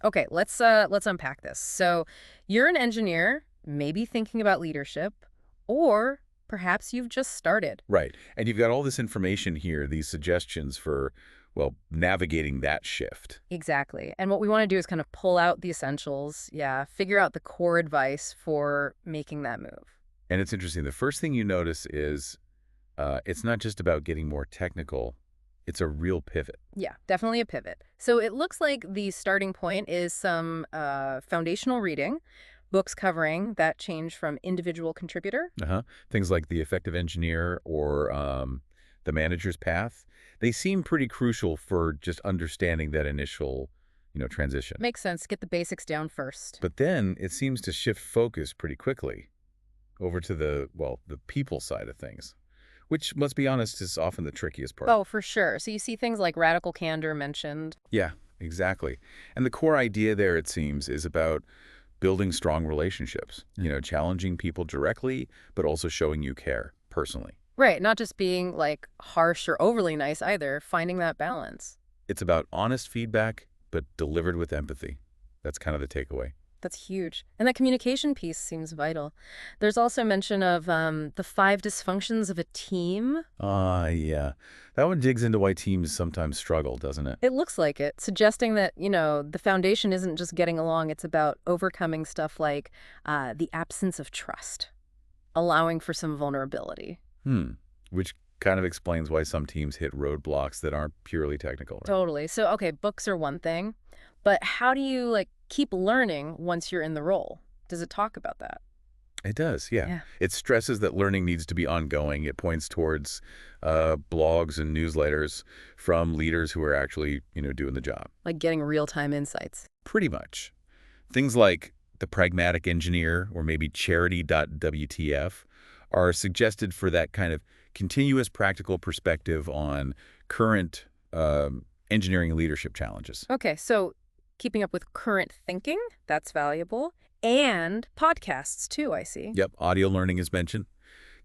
Okay, let's unpack this. So, you're an engineer, maybe thinking about leadership, or perhaps you've just started. Right. And you've got all this information here, these suggestions for, well, navigating that shift. Exactly. And what we want to do is kind of pull out the essentials, yeah, figure out the core advice for making that move. And it's interesting. The first thing you notice is it's not just about getting more technical. It's a real pivot. Yeah, definitely a pivot. So it looks like the starting point is some foundational reading, books covering that change from individual contributor. Uh-huh. Things like the effective engineer or the manager's path, they seem pretty crucial for just understanding that initial, transition. Makes sense. Get the basics down first. But then it seems to shift focus pretty quickly over to the people side of things, which, let's be honest, is often the trickiest part. Oh, for sure. So you see things like radical candor mentioned. Yeah, exactly. And the core idea there, it seems, is about building strong relationships, challenging people directly, but also showing you care personally. Right, not just being like harsh or overly nice either, finding that balance. It's about honest feedback, but delivered with empathy. That's kind of the takeaway. That's huge. And that communication piece seems vital. There's also mention of the five dysfunctions of a team. Yeah. That one digs into why teams sometimes struggle, doesn't it? It looks like it, suggesting that, the foundation isn't just getting along, it's about overcoming stuff like the absence of trust, allowing for some vulnerability. Which kind of explains why some teams hit roadblocks that aren't purely technical, right? Totally. So, okay, books are one thing, but how do you like keep learning once you're in the role? Does it talk about that? It does, yeah. Yeah. It stresses that learning needs to be ongoing. It points towards blogs and newsletters from leaders who are actually, doing the job. Like getting real-time insights. Pretty much. Things like the pragmatic engineer or maybe charity.wtf are suggested for that kind of continuous practical perspective on current engineering leadership challenges. Okay, so keeping up with current thinking, that's valuable. And podcasts too, I see. Yep, audio learning is mentioned.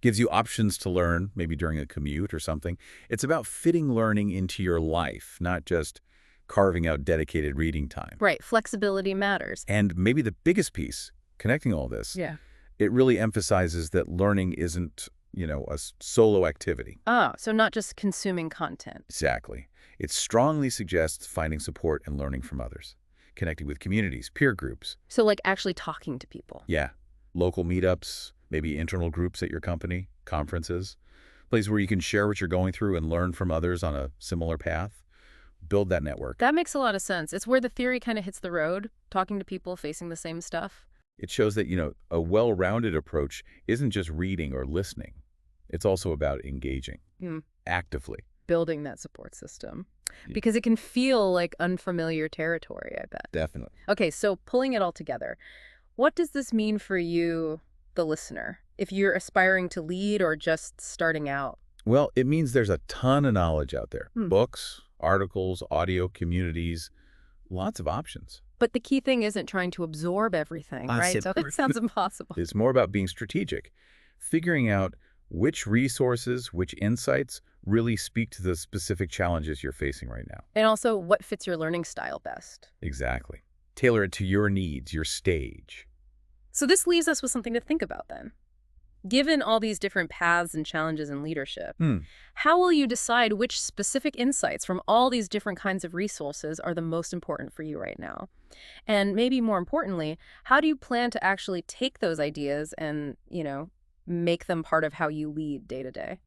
Gives you options to learn, maybe during a commute or something. It's about fitting learning into your life, not just carving out dedicated reading time. Right, flexibility matters. And maybe the biggest piece, connecting all this, Yeah. it really emphasizes that learning isn't, a solo activity. Oh, so not just consuming content. Exactly. It strongly suggests finding support and learning from others, connecting with communities, peer groups. So like actually talking to people. Yeah. Local meetups, maybe internal groups at your company, conferences, place where you can share what you're going through and learn from others on a similar path. Build that network. That makes a lot of sense. It's where the theory kind of hits the road, talking to people facing the same stuff. It shows that, a well-rounded approach isn't just reading or listening. It's also about engaging actively. Building that support system. Yeah. Because it can feel like unfamiliar territory, I bet. Definitely. Okay, so pulling it all together, what does this mean for you, the listener, if you're aspiring to lead or just starting out? Well, it means there's a ton of knowledge out there. Hmm. Books, articles, audio communities, lots of options. But the key thing isn't trying to absorb everything, right? So that sounds impossible. It's more about being strategic, figuring out which resources, which insights really speak to the specific challenges you're facing right now. And also, what fits your learning style best? Exactly. Tailor it to your needs, your stage. So this leaves us with something to think about then. Given all these different paths and challenges in leadership, how will you decide which specific insights from all these different kinds of resources are the most important for you right now? And maybe more importantly, how do you plan to actually take those ideas and, make them part of how you lead day to day?